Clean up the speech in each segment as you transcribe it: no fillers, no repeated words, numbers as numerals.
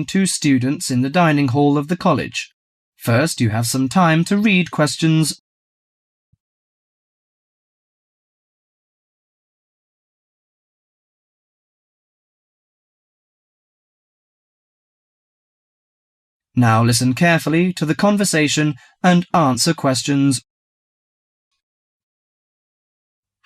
two students in the dining hall of the college. First, you have some time to read questions. Now listen carefully to the conversation and answer questions.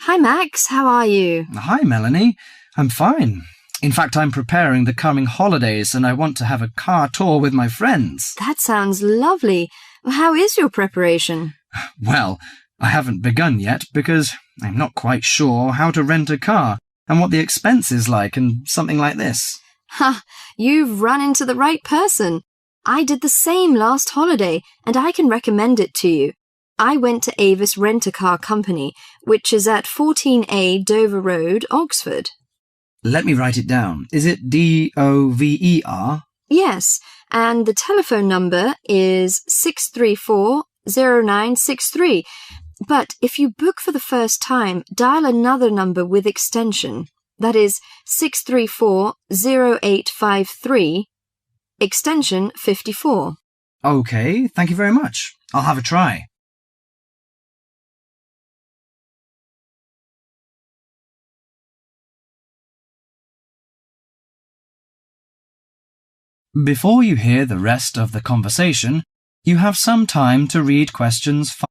Hi Max, how are you? Hi Melanie, I'm fine. In fact, I'm preparing the coming holidays and I want to have a car tour with my friends. That sounds lovely. How is your preparation? Well, I haven't begun yet because I'm not quite sure how to rent a car and what the expense is like and something like this. Ha! You've run into the right person. I did the same last holiday and I can recommend it to you. I went to Avis Rent-A-Car Company, which is at 14A Dover Road, Oxford. Let me write it down. Is it DOVER? Yes, and the telephone number is 634-0963. But if you book for the first time, dial another number with extension. That is 634-0853, extension 54. Okay, thank you very much. I'll have a try. Before you hear the rest of the conversation, you have some time to read questions 5.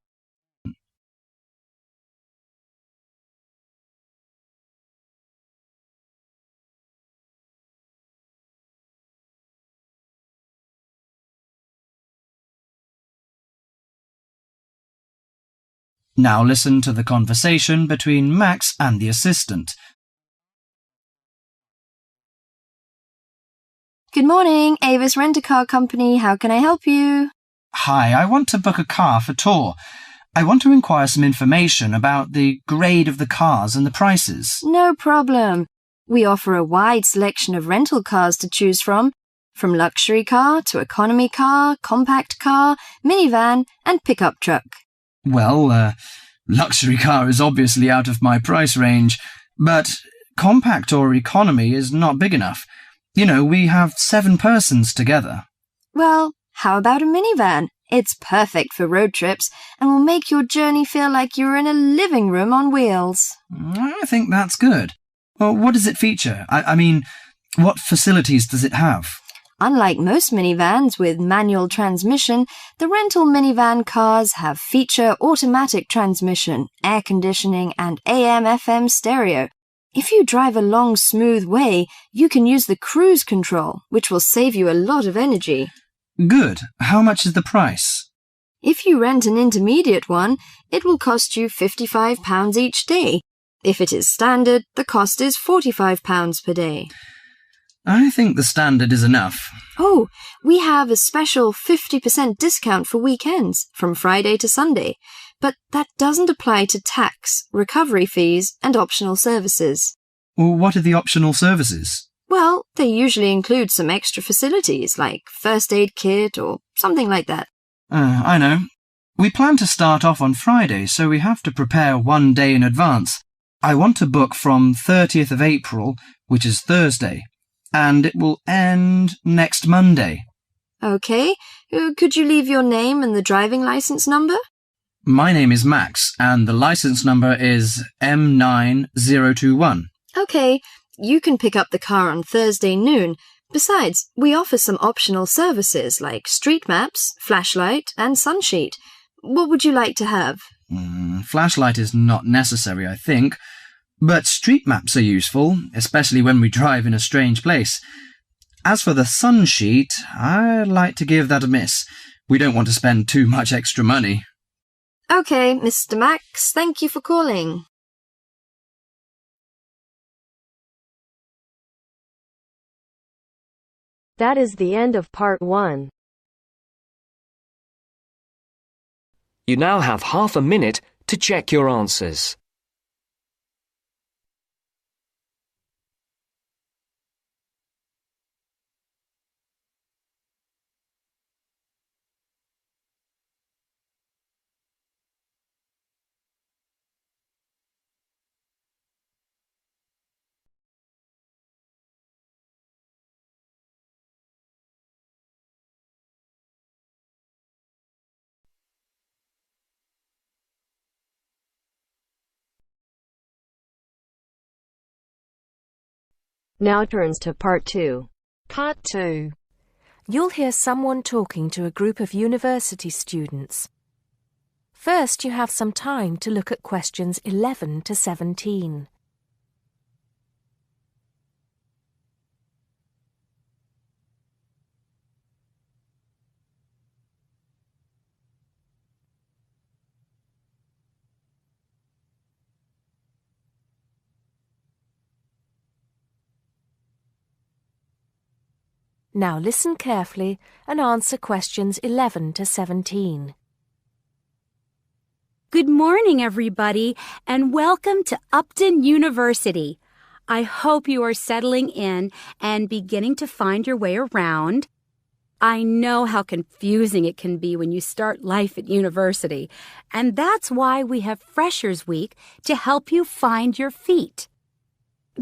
Now listen to the conversation between Max and the assistant. Good morning, Avis Rent-A-Car Company. How can I help you? Hi, I want to book a car for tour. I want to inquire some information about the grade of the cars and the prices. No problem. We offer a wide selection of rental cars to choose from luxury car to economy car, compact car, minivan, and pickup truck. Well, luxury car is obviously out of my price range, but compact or economy is not big enough. You know, we have 7 persons together. Well, how about a minivan? It's perfect for road trips and will make your journey feel like you're in a living room on wheels. I think that's good. Well, what does it feature? I mean, what facilities does it have? Unlike most minivans with manual transmission, the rental minivan cars have feature automatic transmission, air conditioning, and AM/FM stereo. If you drive a long, smooth way, you can use the cruise control, which will save you a lot of energy. Good. How much is the price? If you rent an intermediate one, it will cost you £55 each day. If it is standard, the cost is £45 per day. I think the standard is enough. Oh, we have a special 50% discount for weekends, from Friday to Sunday. But that doesn't apply to tax, recovery fees, and optional services. Well, what are the optional services? Well, they usually include some extra facilities, like first aid kit or something like that. I know. We plan to start off on Friday, so we have to prepare 1 day in advance. I want to book from 30th of April, which is Thursday, and it will end next Monday. Okay. Could you leave your name and the driving license number? My name is Max, and the license number is M9021. Okay. You can pick up the car on Thursday noon. Besides, we offer some optional services like street maps, flashlight, and sunsheet. What would you like to have? Flashlight is not necessary, I think. But street maps are useful, especially when we drive in a strange place. As for the sunsheet, I'd like to give that a miss. We don't want to spend too much extra money. Okay, Mr. Max, thank you for calling. That is the end of part 1. You now have half a minute to check your answers. Now turns to part 2. Part 2. You'll hear someone talking to a group of university students. First, you have some time to look at questions 11 to 17. Now listen carefully and answer questions 11 to 17. Good morning, everybody, and welcome to Upton University. I hope you are settling in and beginning to find your way around. I know how confusing it can be when you start life at university, and that's why we have Freshers Week to help you find your feet.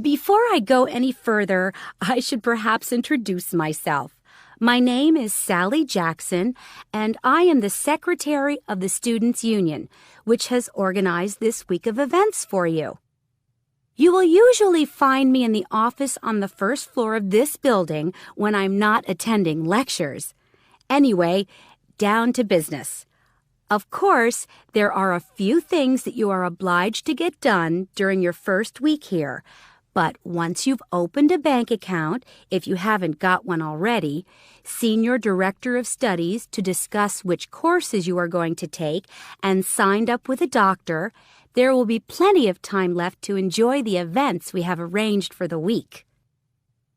Before I go any further, I should perhaps introduce myself. My name is Sally Jackson, and I am the Secretary of the Students' Union, which has organized this week of events for you. You will usually find me in the office on the first floor of this building when I'm not attending lectures. Anyway, down to business. Of course, there are a few things that you are obliged to get done during your first week here. But once you've opened a bank account, if you haven't got one already, seen your director of studies to discuss which courses you are going to take, and signed up with a doctor, there will be plenty of time left to enjoy the events we have arranged for the week.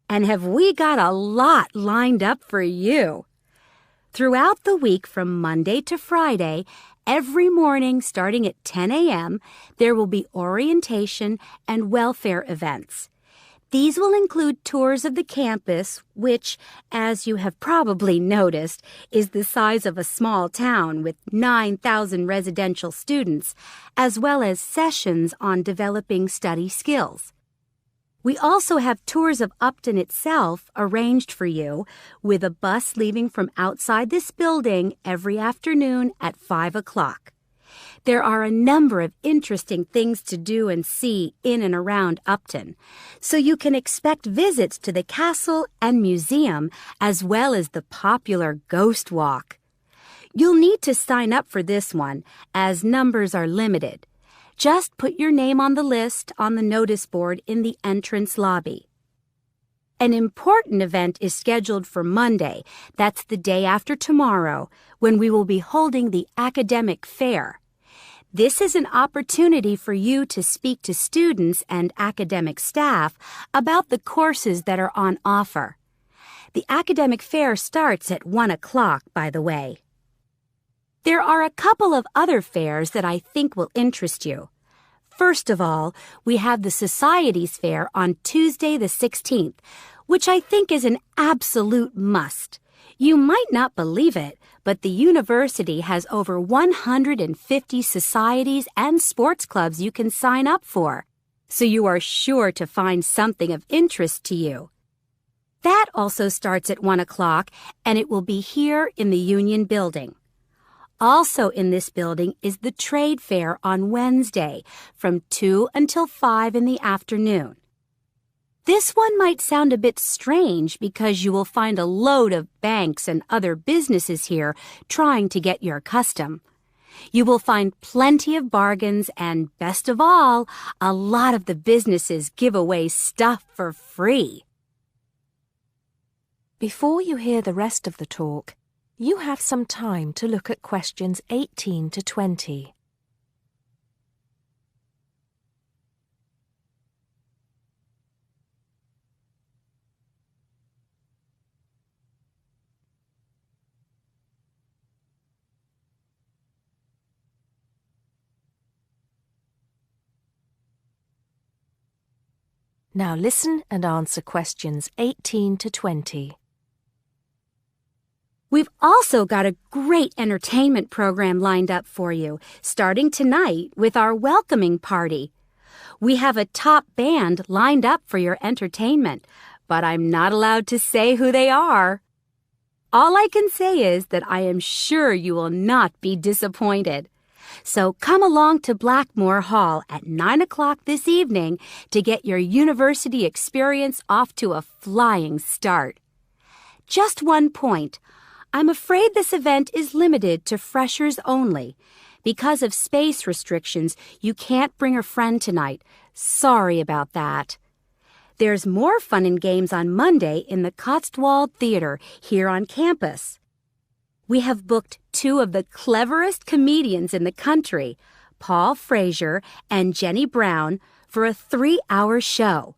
And have we got a lot lined up for you? Throughout the week from Monday to Friday, every morning starting at 10 a.m., there will be orientation and welfare events. These will include tours of the campus, which, as you have probably noticed, is the size of a small town with 9,000 residential students, as well as sessions on developing study skills. We also have tours of Upton itself arranged for you, with a bus leaving from outside this building every afternoon at 5 o'clock. There are a number of interesting things to do and see in and around Upton, so you can expect visits to the castle and museum as well as the popular Ghost Walk. You'll need to sign up for this one, as numbers are limited. Just put your name on the list on the notice board in the entrance lobby. An important event is scheduled for Monday, that's the day after tomorrow, when we will be holding the academic fair. This is an opportunity for you to speak to students and academic staff about the courses that are on offer. The academic fair starts at 1 o'clock, by the way. There are a couple of other fairs that I think will interest you. First of all, we have the Societies Fair on Tuesday the 16th, which I think is an absolute must. You might not believe it, but the university has over 150 societies and sports clubs you can sign up for, so you are sure to find something of interest to you. That also starts at 1 o'clock, and it will be here in the Union Building. Also in this building is the Trade Fair on Wednesday from 2 until 5 in the afternoon. This one might sound a bit strange because you will find a load of banks and other businesses here trying to get your custom. You will find plenty of bargains and, best of all, a lot of the businesses give away stuff for free. Before you hear the rest of the talk, you have some time to look at questions 18 to 20. Now listen and answer questions 18 to 20. We've also got a great entertainment program lined up for you, starting tonight with our welcoming party. We have a top band lined up for your entertainment, but I'm not allowed to say who they are. All I can say is that I am sure you will not be disappointed. So come along to Blackmore Hall at 9 o'clock this evening to get your university experience off to a flying start. Just one point. I'm afraid this event is limited to freshers only. Because of space restrictions, you can't bring a friend tonight. Sorry about that. There's more fun and games on Monday in the Cotswold Theater here on campus. We have booked two of the cleverest comedians in the country, Paul Frazier and Jenny Brown, for a 3-hour show.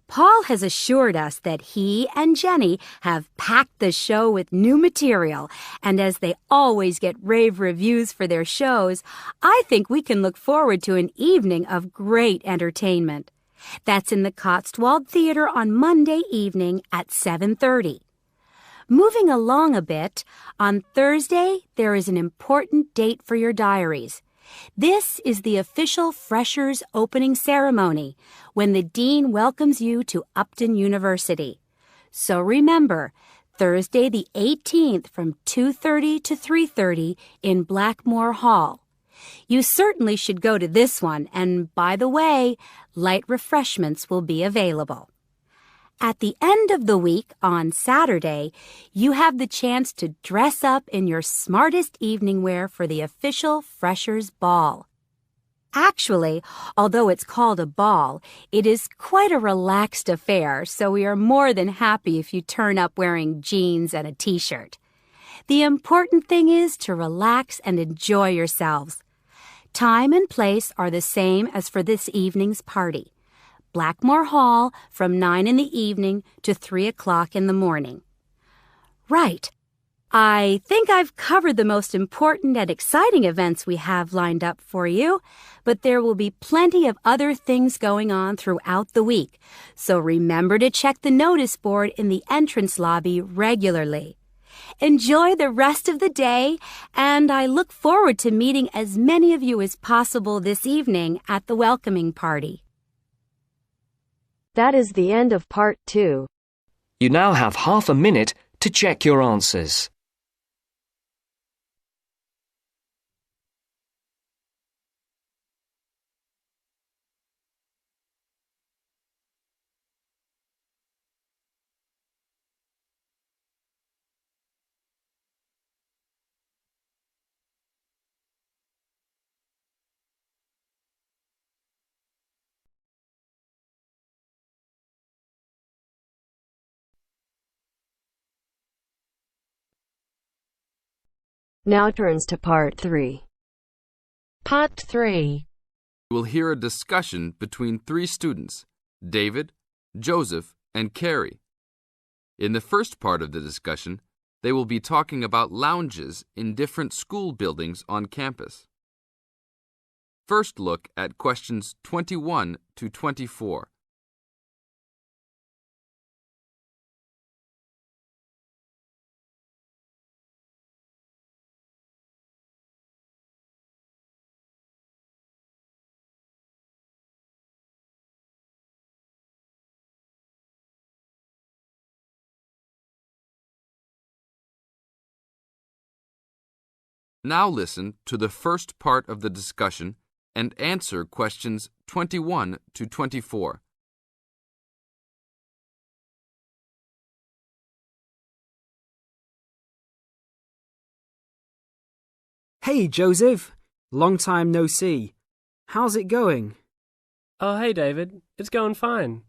Paul has assured us that he and Jenny have packed the show with new material, and as they always get rave reviews for their shows, I think we can look forward to an evening of great entertainment. That's in the Cotswold Theater on Monday evening at 7:30. Moving along a bit, on Thursday there is an important date for your diaries. This is the official Freshers opening ceremony, when the Dean welcomes you to Upton University. So remember, Thursday the 18th from 2:30 to 3:30 in Blackmore Hall. You certainly should go to this one, and by the way, light refreshments will be available. At the end of the week, on Saturday, you have the chance to dress up in your smartest evening wear for the official Freshers' Ball. Actually, although it's called a ball, it is quite a relaxed affair, so we are more than happy if you turn up wearing jeans and a t-shirt. The important thing is to relax and enjoy yourselves. Time and place are the same as for this evening's party. Blackmore Hall from 9 in the evening to 3 o'clock in the morning. Right. I think I've covered the most important and exciting events we have lined up for you, but there will be plenty of other things going on throughout the week, so remember to check the notice board in the entrance lobby regularly. Enjoy the rest of the day, and I look forward to meeting as many of you as possible this evening at the welcoming party. That is the end of part 2. You now have half a minute to check your answers. Now turns to part 3. Part 3. You will hear a discussion between 3 students, David, Joseph, and Carrie. In the first part of the discussion, they will be talking about lounges in different school buildings on campus. First, look at questions 21 to 24. Now listen to the first part of the discussion and answer questions 21 to 24. Hey, Joseph. Long time no see. How's it going? Oh, hey, David. It's going fine.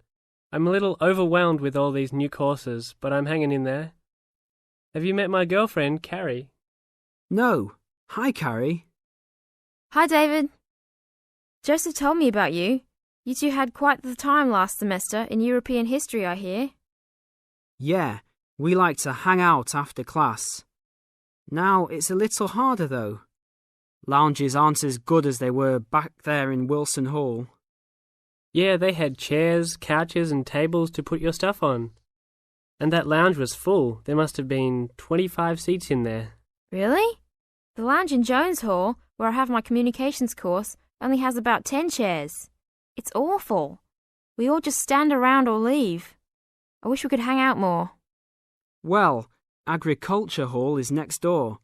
I'm a little overwhelmed with all these new courses, but I'm hanging in there. Have you met my girlfriend, Carrie? No. Hi, Carrie. Hi, David. Joseph told me about you. You two had quite the time last semester in European history, I hear. Yeah, we like to hang out after class. Now it's a little harder, though. Lounges aren't as good as they were back there in Wilson Hall. Yeah, they had chairs, couches, and tables to put your stuff on. And that lounge was full. There must have been 25 seats in there. Really? The lounge in Jones Hall, where I have my communications course, only has about 10 chairs. It's awful. We all just stand around or leave. I wish we could hang out more. Well, Agriculture Hall is next door.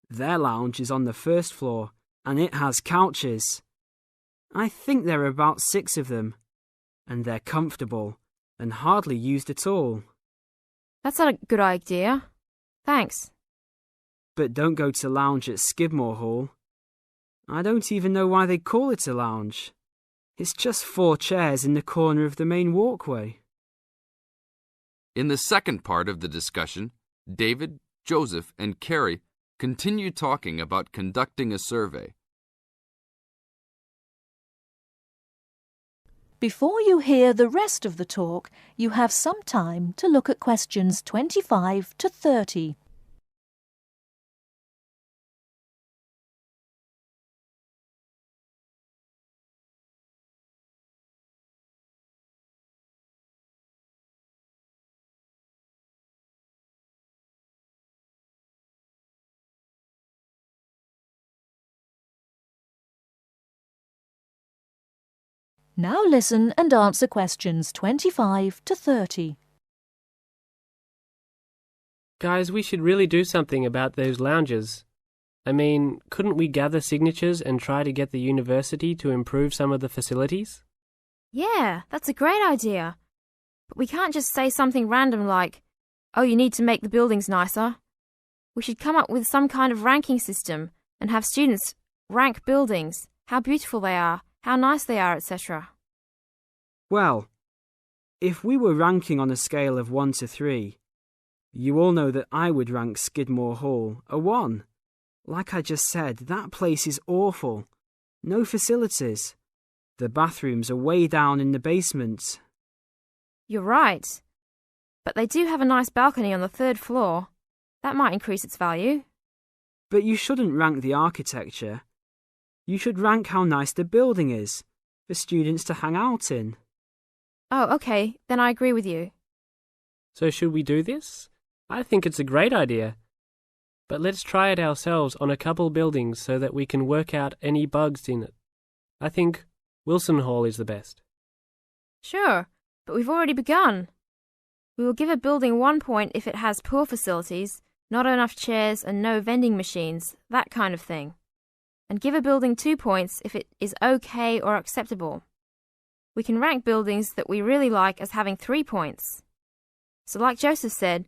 Their lounge is on the first floor, and it has couches. I think there are about 6 of them, and they're comfortable and hardly used at all. That's not a good idea. Thanks. But don't go to lounge at Skidmore Hall. I don't even know why they call it a lounge. It's just 4 chairs in the corner of the main walkway. In the second part of the discussion, David, Joseph, and Carrie continue talking about conducting a survey. Before you hear the rest of the talk, you have some time to look at questions 25 to 30. Now listen and answer questions 25 to 30. Guys, we should really do something about those lounges. I mean, couldn't we gather signatures and try to get the university to improve some of the facilities? Yeah, that's a great idea. But we can't just say something random like, oh, you need to make the buildings nicer. We should come up with some kind of ranking system and have students rank buildings, how beautiful they are, how nice they are, etc. Well, if we were ranking on a scale of 1 to 3, you all know that I would rank Skidmore Hall a 1. Like I just said, that place is awful. No facilities. The bathrooms are way down in the basement. You're right. But they do have a nice balcony on the 3rd floor. That might increase its value. But you shouldn't rank the architecture. You should rank how nice the building is for students to hang out in. Oh, okay, then I agree with you. So should we do this? I think it's a great idea. But let's try it ourselves on a couple buildings so that we can work out any bugs in it. I think Wilson Hall is the best. Sure, but we've already begun. We will give a building 1 point if it has poor facilities, not enough chairs and no vending machines, that kind of thing. And give a building 2 points if it is okay or acceptable. We can rank buildings that we really like as having 3 points. So like Joseph said,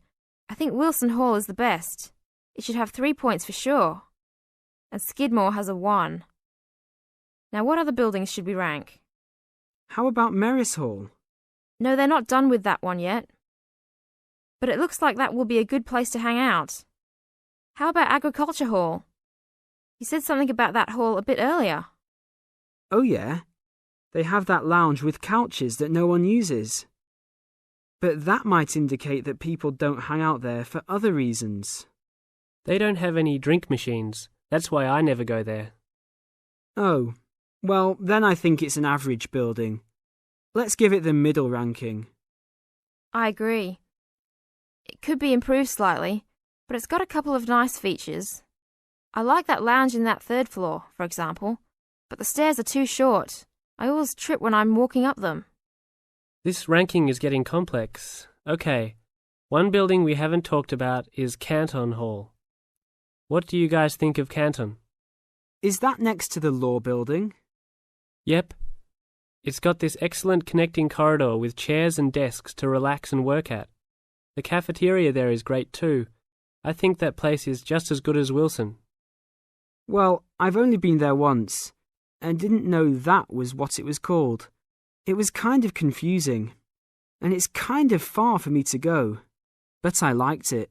I think Wilson Hall is the best. It should have 3 points for sure. And Skidmore has a 1. Now what other buildings should we rank? How about Merris Hall? No, they're not done with that one yet. But it looks like that will be a good place to hang out. How about Agriculture Hall? You said something about that hall a bit earlier. Oh yeah, they have that lounge with couches that no one uses. But that might indicate that people don't hang out there for other reasons. They don't have any drink machines. That's why I never go there. Oh, well, then I think it's an average building. Let's give it the middle ranking. I agree. It could be improved slightly, but it's got a couple of nice features. I like that lounge in that 3rd floor, for example, but the stairs are too short. I always trip when I'm walking up them. This ranking is getting complex. Okay, one building we haven't talked about is Canton Hall. What do you guys think of Canton? Is that next to the law building? Yep. It's got this excellent connecting corridor with chairs and desks to relax and work at. The cafeteria there is great too. I think that place is just as good as Wilson. Well, I've only been there once, and didn't know that was what it was called. It was kind of confusing, and it's kind of far for me to go, but I liked it.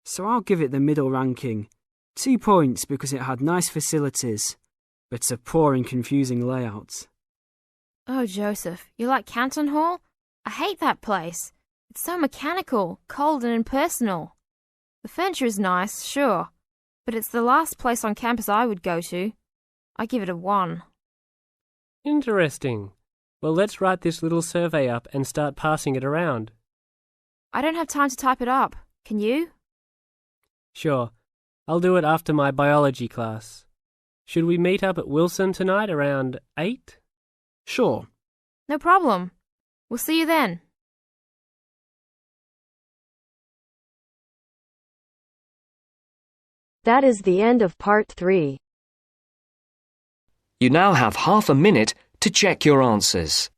So I'll give it the middle ranking. 2 points because it had nice facilities, but a poor and confusing layout. Oh, Joseph, you like Canton Hall? I hate that place. It's so mechanical, cold and impersonal. The furniture is nice, sure, but it's the last place on campus I would go to. I give it a 1. Interesting. Well, let's write this little survey up and start passing it around. I don't have time to type it up. Can you? Sure. I'll do it after my biology class. Should we meet up at Wilson tonight around 8? Sure. No problem. We'll see you then. That is the end of part 3. You now have half a minute to check your answers.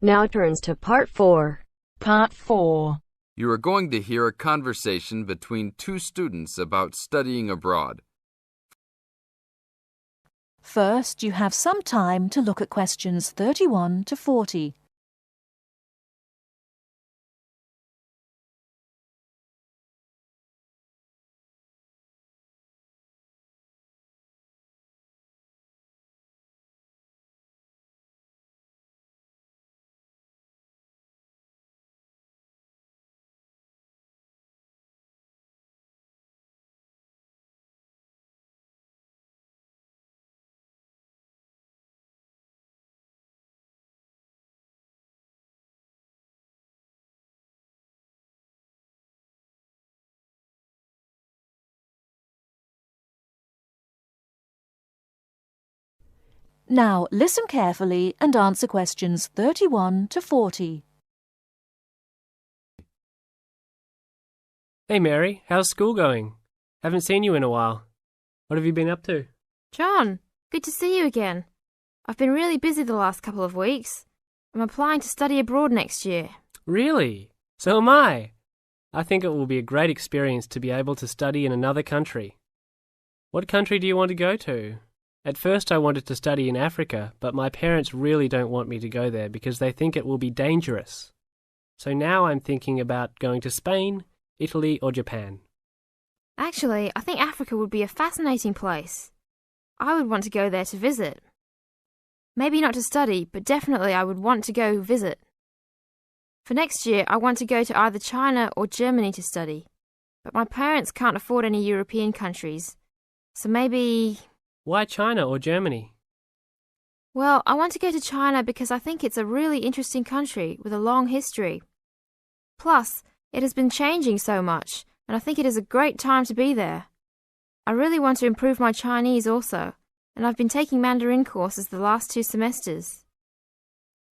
Now turns to part 4. Part 4. You are going to hear a conversation between two students about studying abroad. First, you have some time to look at questions 31 to 40. Now listen carefully and answer questions 31 to 40. Hey Mary, how's school going? Haven't seen you in a while. What have you been up to? John, good to see you again. I've been really busy the last couple of weeks. I'm applying to study abroad next year. Really? So am I. I think it will be a great experience to be able to study in another country. What country do you want to go to? At first I wanted to study in Africa, but my parents really don't want me to go there because they think it will be dangerous. So now I'm thinking about going to Spain, Italy or Japan. Actually, I think Africa would be a fascinating place. I would want to go there to visit. Maybe not to study, but definitely I would want to go visit. For next year, I want to go to either China or Germany to study. But my parents can't afford any European countries. So maybe... Why China or Germany? Well, I want to go to China because I think it's a really interesting country with a long history. Plus, it has been changing so much, and I think it is a great time to be there. I really want to improve my Chinese also, and I've been taking Mandarin courses the last 2 semesters.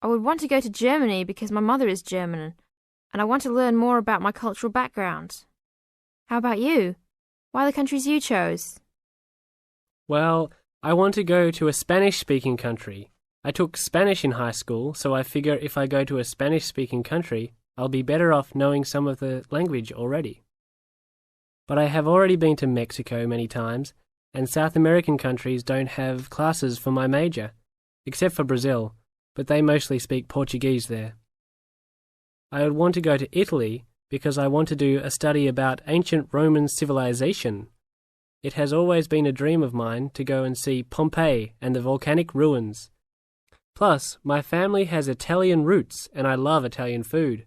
I would want to go to Germany because my mother is German, and I want to learn more about my cultural background. How about you? Why the countries you chose? Well, I want to go to a Spanish-speaking country. I took Spanish in high school, so I figure if I go to a Spanish-speaking country, I'll be better off knowing some of the language already. But I have already been to Mexico many times, and South American countries don't have classes for my major, except for Brazil, but they mostly speak Portuguese there. I would want to go to Italy because I want to do a study about ancient Roman civilization. It has always been a dream of mine to go and see Pompeii and the volcanic ruins. Plus, my family has Italian roots and I love Italian food.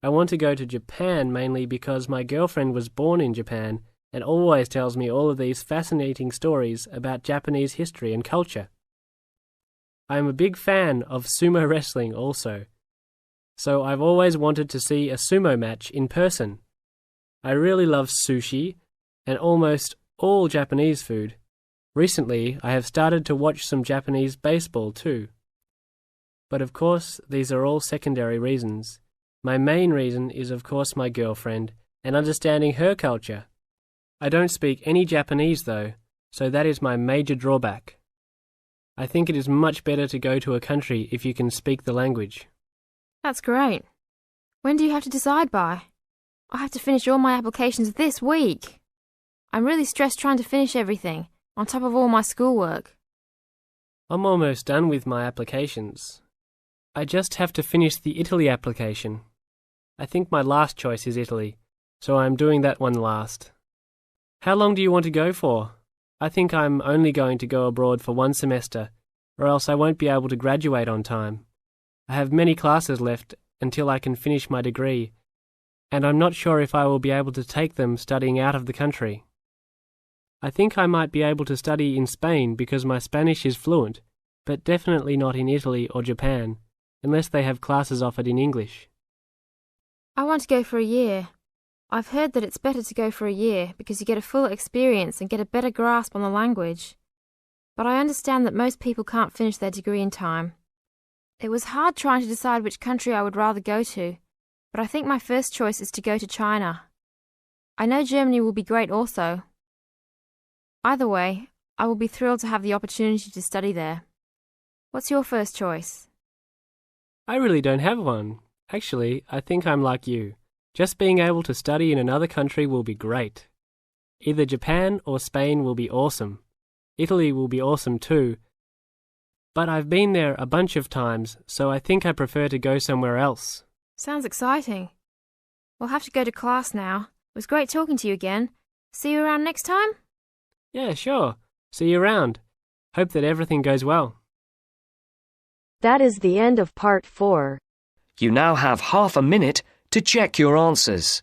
I want to go to Japan mainly because my girlfriend was born in Japan and always tells me all of these fascinating stories about Japanese history and culture. I am a big fan of sumo wrestling also, so I've always wanted to see a sumo match in person. I really love sushi and almost all Japanese food. Recently, I have started to watch some Japanese baseball too. But of course, these are all secondary reasons. My main reason is of course my girlfriend and understanding her culture. I don't speak any Japanese though, so that is my major drawback. I think it is much better to go to a country if you can speak the language. That's great. When do you have to decide by? I have to finish all my applications this week. I'm really stressed trying to finish everything, on top of all my schoolwork. I'm almost done with my applications. I just have to finish the Italy application. I think my last choice is Italy, so I'm doing that one last. How long do you want to go for? I think I'm only going to go abroad for 1 semester, or else I won't be able to graduate on time. I have many classes left until I can finish my degree, and I'm not sure if I will be able to take them studying out of the country. I think I might be able to study in Spain because my Spanish is fluent, but definitely not in Italy or Japan, unless they have classes offered in English. I want to go for a year. I've heard that it's better to go for a year because you get a full experience and get a better grasp on the language. But I understand that most people can't finish their degree in time. It was hard trying to decide which country I would rather go to, but I think my first choice is to go to China. I know Germany will be great also. Either way, I will be thrilled to have the opportunity to study there. What's your first choice? I really don't have one. Actually, I think I'm like you. Just being able to study in another country will be great. Either Japan or Spain will be awesome. Italy will be awesome too. But I've been there a bunch of times, so I think I prefer to go somewhere else. Sounds exciting. We'll have to go to class now. It was great talking to you again. See you around next time? Yeah, sure. See you around. Hope that everything goes well. That is the end of part 4. You now have half a minute to check your answers.